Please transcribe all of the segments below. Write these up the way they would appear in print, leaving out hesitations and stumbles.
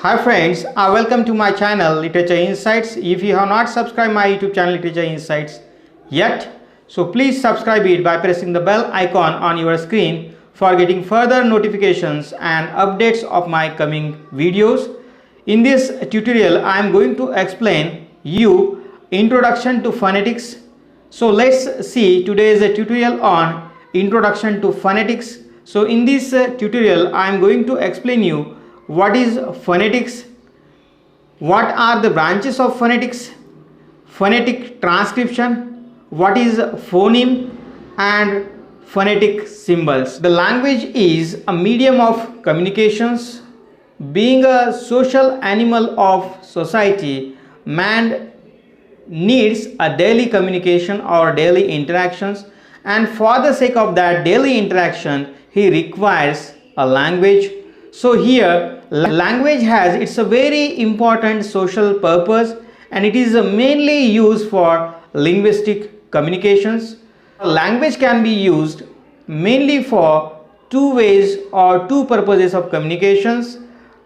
Hi friends, welcome to my channel Literature Insights. If you have not subscribed my YouTube channel Literature Insights yet, so please subscribe it by pressing the bell icon on your screen for getting further notifications and updates of my coming videos. In this tutorial, I am going to explain you Introduction to Phonetics. So let's see today's tutorial on Introduction to Phonetics. So in this tutorial, I am going to explain you what is phonetics, what are the branches of phonetics, phonetic transcription, what is phoneme, and phonetic symbols. The language is a medium of communications. Being a social animal of society, man needs a daily communication or daily interactions, and for the sake of that daily interaction he requires a language. So here language has its a very important social purpose, and it is mainly used for linguistic communications. Language can be used mainly for two ways or two purposes of communications: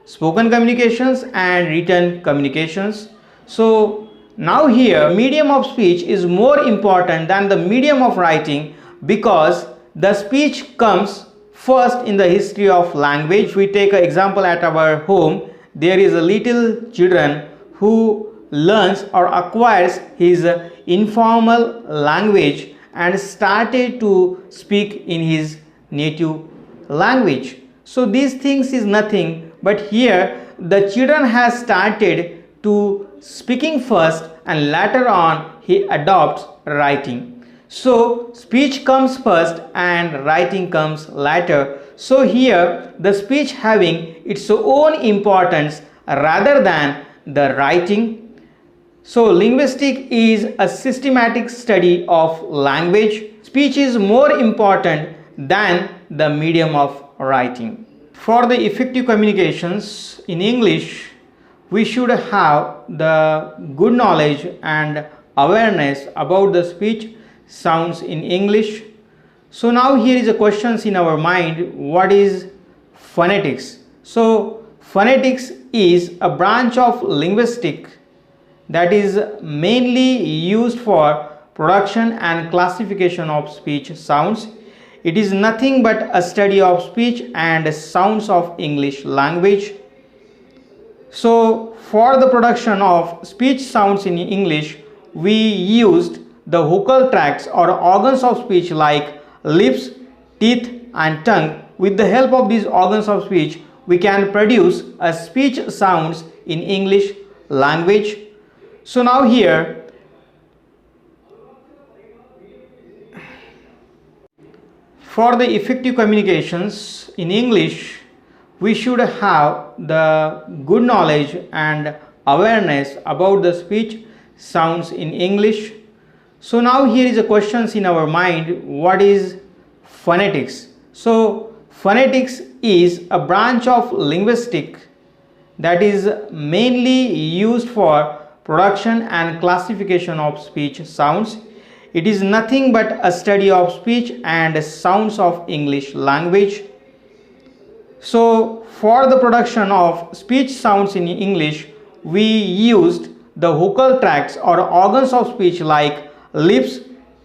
spoken communications and written communications. So now here medium of speech is more important than the medium of writing, because the speech comes first in the history of language. If we take an example at our home, there is a little children who learns or acquires his informal language and started to speak in his native language. So these things is nothing, but here the children has started to speaking first and later on he adopts writing. So speech comes first and writing comes later. So here the speech having its own importance rather than the writing. So linguistic is a systematic study of language. Speech is more important than the medium of writing. For the effective communications in English, we should have the good knowledge and awareness about the speech sounds in English. So now here is a questions in our mind: what is phonetics? So phonetics is a branch of linguistics that is mainly used for production and classification of speech sounds. It is nothing but a study of speech and sounds of English language. So for the production of speech sounds in English, we used the vocal tracts or organs of speech like lips, teeth and tongue. With the help of these organs of speech, we can produce a speech sounds in English language. So now here for the effective communications in English, we should have the good knowledge and awareness about the speech sounds in English. So now here is a questions in our mind: what is phonetics? So phonetics is a branch of linguistics that is mainly used for production and classification of speech sounds. It is nothing but a study of speech and sounds of English language. So for the production of speech sounds in English, we used the vocal tracts or organs of speech like lips,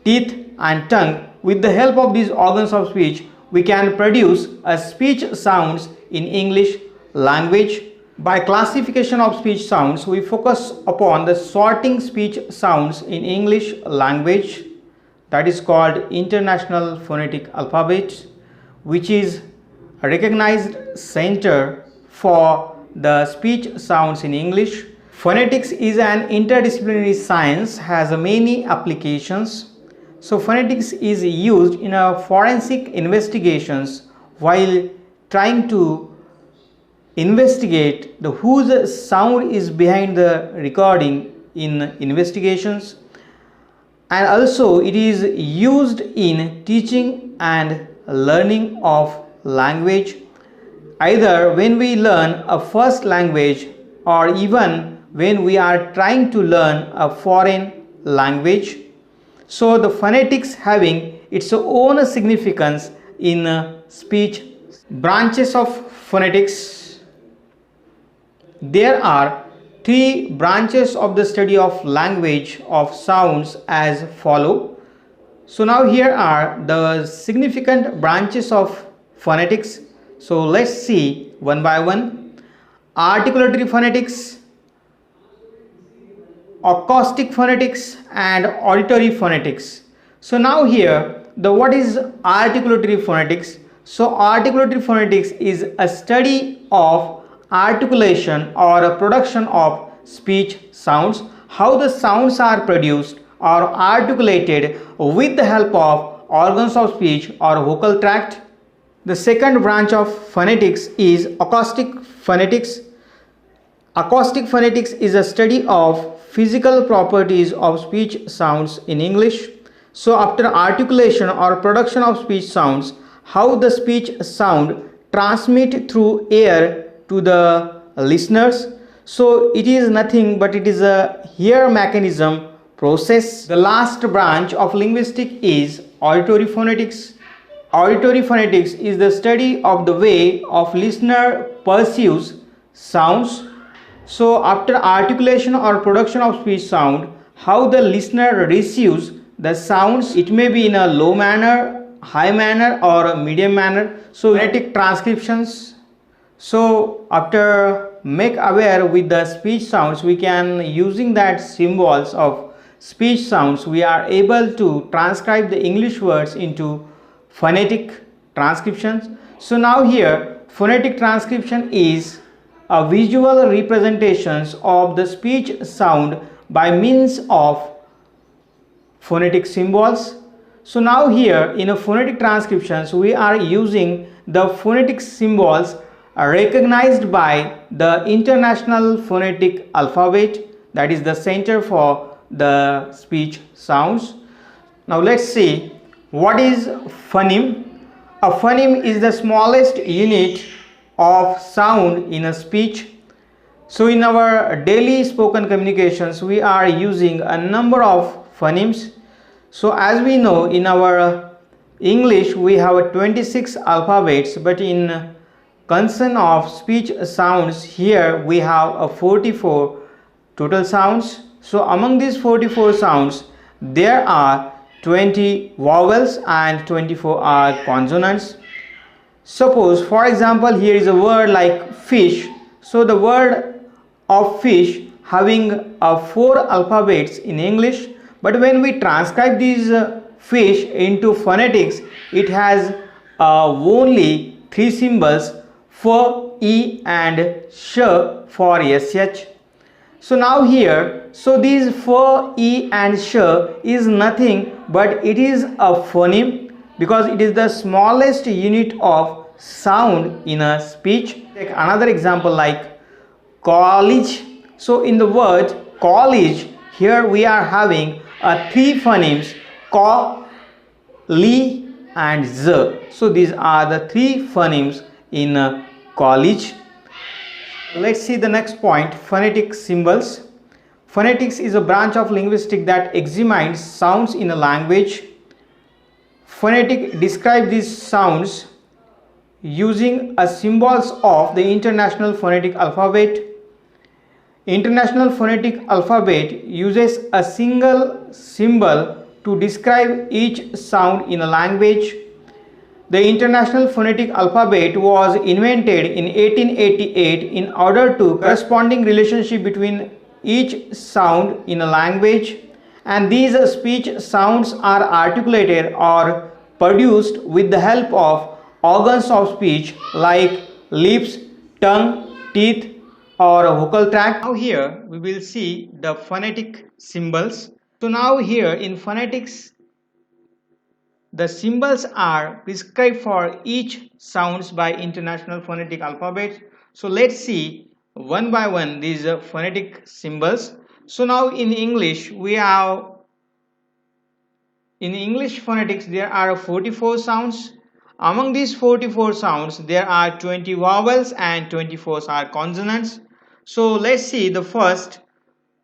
teeth and tongue. With the help of these organs of speech, we can produce a speech sounds in English language. By classification of speech sounds, we focus upon the sorting speech sounds in English language, that is called International Phonetic Alphabet, which is a recognized center for the speech sounds in English. Phonetics is an interdisciplinary science, has many applications. So phonetics is used in a forensic investigations while trying to investigate the whose sound is behind the recording in investigations, and also it is used in teaching and learning of language, either when we learn a first language or even when we are trying to learn a foreign language. So the phonetics having its own significance in speech. Branches of phonetics: There are three branches of the study of language of sounds as follow. So now here are the significant branches of phonetics. So let's see one by one. Articulatory phonetics, acoustic phonetics and auditory phonetics. So now here the what is articulatory phonetics? So articulatory phonetics is a study of articulation or a production of speech sounds, how the sounds are produced or articulated with the help of organs of speech or vocal tract. The second branch of phonetics is acoustic phonetics. Acoustic phonetics is a study of physical properties of speech sounds in English. So after articulation or production of speech sounds, how the speech sound transmit through air to the listeners. So it is nothing but it is a ear mechanism process. The last branch of linguistic is auditory phonetics. Auditory phonetics is the study of the way of listener perceives sounds. So after articulation or production of speech sound, how the listener receives the sounds, it may be in a low manner, high manner or a medium manner. So phonetic transcriptions. So after make aware with the speech sounds, we can using that symbols of speech sounds, we are able to transcribe the English words into phonetic transcriptions. So now here phonetic transcription is a visual representations of the speech sound by means of phonetic symbols. So now here in a phonetic transcriptions we are using the phonetic symbols recognized by the International Phonetic Alphabet, that is the center for the speech sounds. Now let's see what is phoneme. A phoneme is the smallest unit of sound in a speech. So in our daily spoken communications we are using a number of phonemes. So as we know in our English we have 26 alphabets, but in concern of speech sounds here we have a 44 total sounds. So among these 44 sounds there are 20 vowels and 24 are consonants. Suppose for example here is a word like fish. So the word of fish having 4 alphabets in English, but when we transcribe these fish into phonetics it has only 3 symbols for E and sh for sh. So now here, so these for E and sh is nothing but it is a phoneme because it is the smallest unit of sound in a speech. Take another example like college. So in the word college here we are having 3 phonemes ko, li and z. So these are the 3 phonemes in college. Let's see the next point, phonetic symbols. Phonetics is a branch of linguistics that examines sounds in a language. Phonetic describe these sounds using a symbols of the International Phonetic Alphabet. International Phonetic Alphabet uses a single symbol to describe each sound in a language. The International Phonetic Alphabet was invented in 1888 in order to corresponding relationship between each sound in a language, and these speech sounds are articulated or produced with the help of organs of speech like lips, tongue, teeth or vocal tract. Now here we will see the phonetic symbols. So now here in phonetics the symbols are prescribed for each sounds by International Phonetic Alphabet. So let's see one by one these phonetic symbols. So now in English we have, in English phonetics there are 44 sounds. Among these 44 sounds there are 20 vowels and 24 are consonants. So let's see the first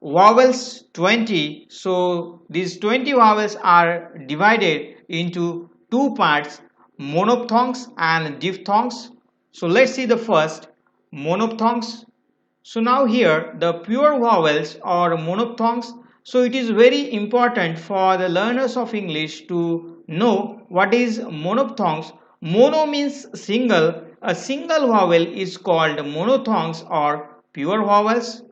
vowels 20. So these 20 vowels are divided into 2 parts, monophthongs and diphthongs. So let's see the first monophthongs. So now here the pure vowels or monophthongs. So it is very important for the learners of English to know what is monophthongs. Mono means single. A single vowel is called monophthongs or pure vowels.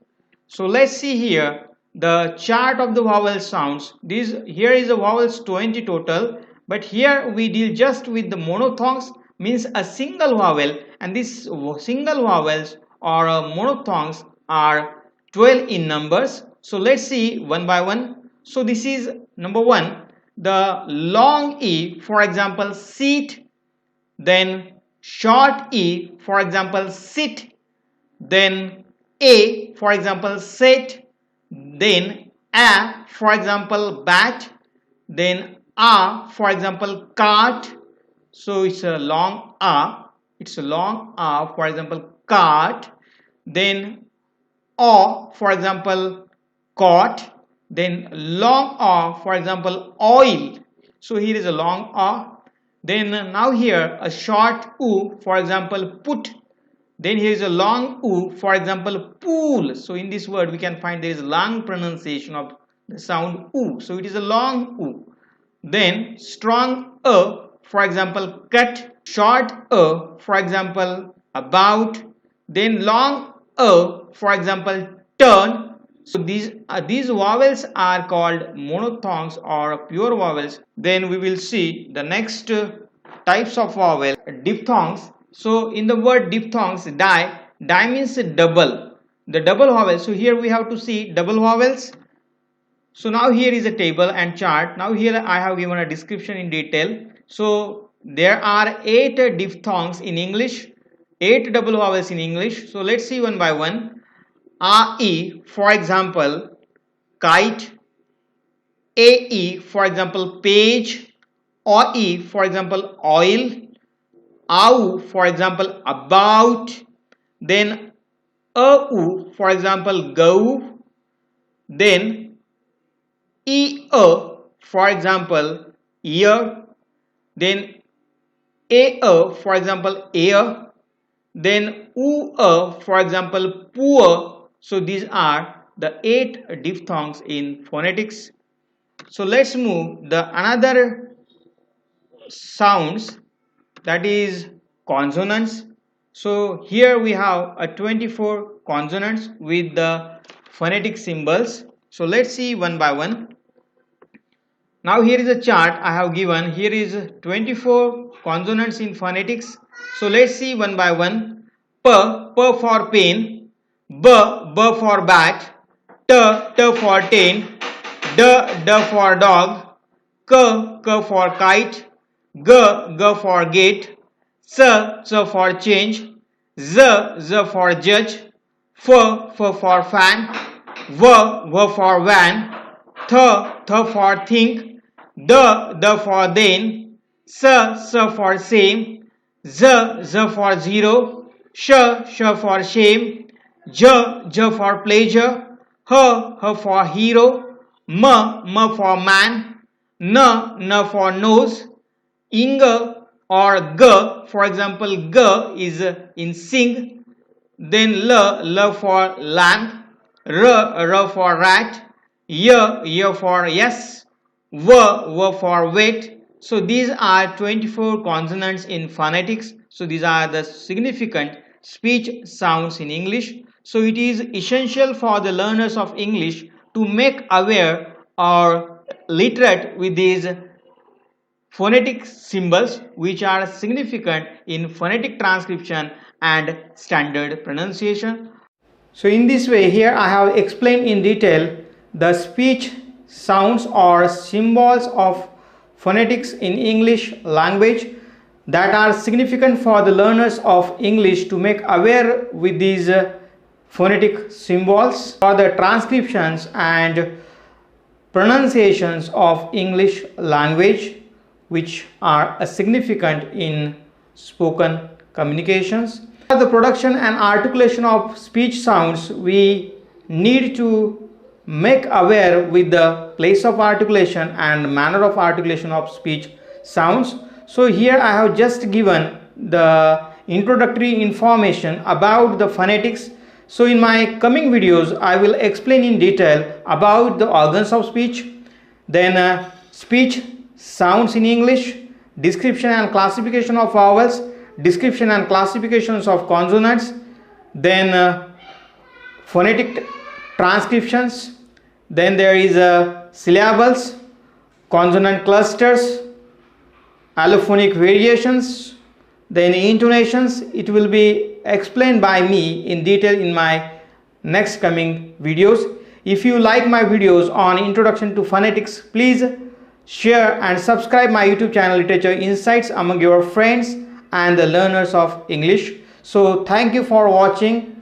So let's see here the chart of the vowel sounds. This here is the vowels 20 total, but here we deal just with the monophthongs, means a single vowel, and these single vowels or monophthongs are 12 in numbers. So let's see one by one. So this is number 1, the long E, for example seat, then short E, for example sit, then A, for example set, then A, for example bat, then A, for example cart. So it's a long A, for example cart, then O, for example cot, then long O, for example oil. So here is a long O. Then now here a short U, for example put. Then here is a long U, for example pool. So in this word we can find there is a long pronunciation of the sound U. So it is a long U. Then strong for example cut. Short for example about. Then long for example turn. So these vowels are called monophthongs or pure vowels. Then we will see the next types of vowel, diphthongs. So in the word diphthongs, di means double, the double vowels. So here we have to see double vowels. So now here is a table and chart. Now here I have given a description in detail. So there are 8 diphthongs in English, 8 double vowels in English. So let's see one by one. A-E, for example kite, A-E, for example page, O-E, for example oil, AU, for example about, then AU, for example go, then EA, for example ear, then AA, for example air, then UA, for example poor. So these are the 8 diphthongs in phonetics. So let's move the another sounds, that is consonants. So here we have a 24 consonants with the phonetic symbols. So let's see one by one. Now here is a chart I have given. Here is 24 consonants in phonetics. So let's see one by one. P for pen, B for bat, T for tent, D for dog, K for kite, G for gate, S for change, Z for judge, F for fan, V for van, Th for think, D for then, S for same, Z for zero, Sh for shame, J for pleasure, H for hero, M for man, N for nose, ing or g, for example g is in sing, then l for lamp, r for rat, y for yes, v for wait. So these are 24 consonants in phonetics. So these are the significant speech sounds in English. So it is essential for the learners of English to make aware or literate with these phonetic symbols which are significant in phonetic transcription and standard pronunciation. So in this way, here I have explained in detail the speech sounds or symbols of phonetics in English language that are significant for the learners of English to make aware with these phonetic symbols for the transcriptions and pronunciations of English language, which are significant in spoken communications. For the production and articulation of speech sounds, we need to make aware with the place of articulation and manner of articulation of speech sounds. So here I have just given the introductory information about the phonetics. So in my coming videos, I will explain in detail about the organs of speech, then speech sounds in English, description and classification of vowels, description and classifications of consonants, then phonetic transcriptions, then there is syllables, consonant clusters, allophonic variations, then intonations. It will be explained by me in detail in my next coming videos. If you like my videos on introduction to phonetics, please share and subscribe my YouTube channel Literature Insights among your friends and the learners of English. So thank you for watching.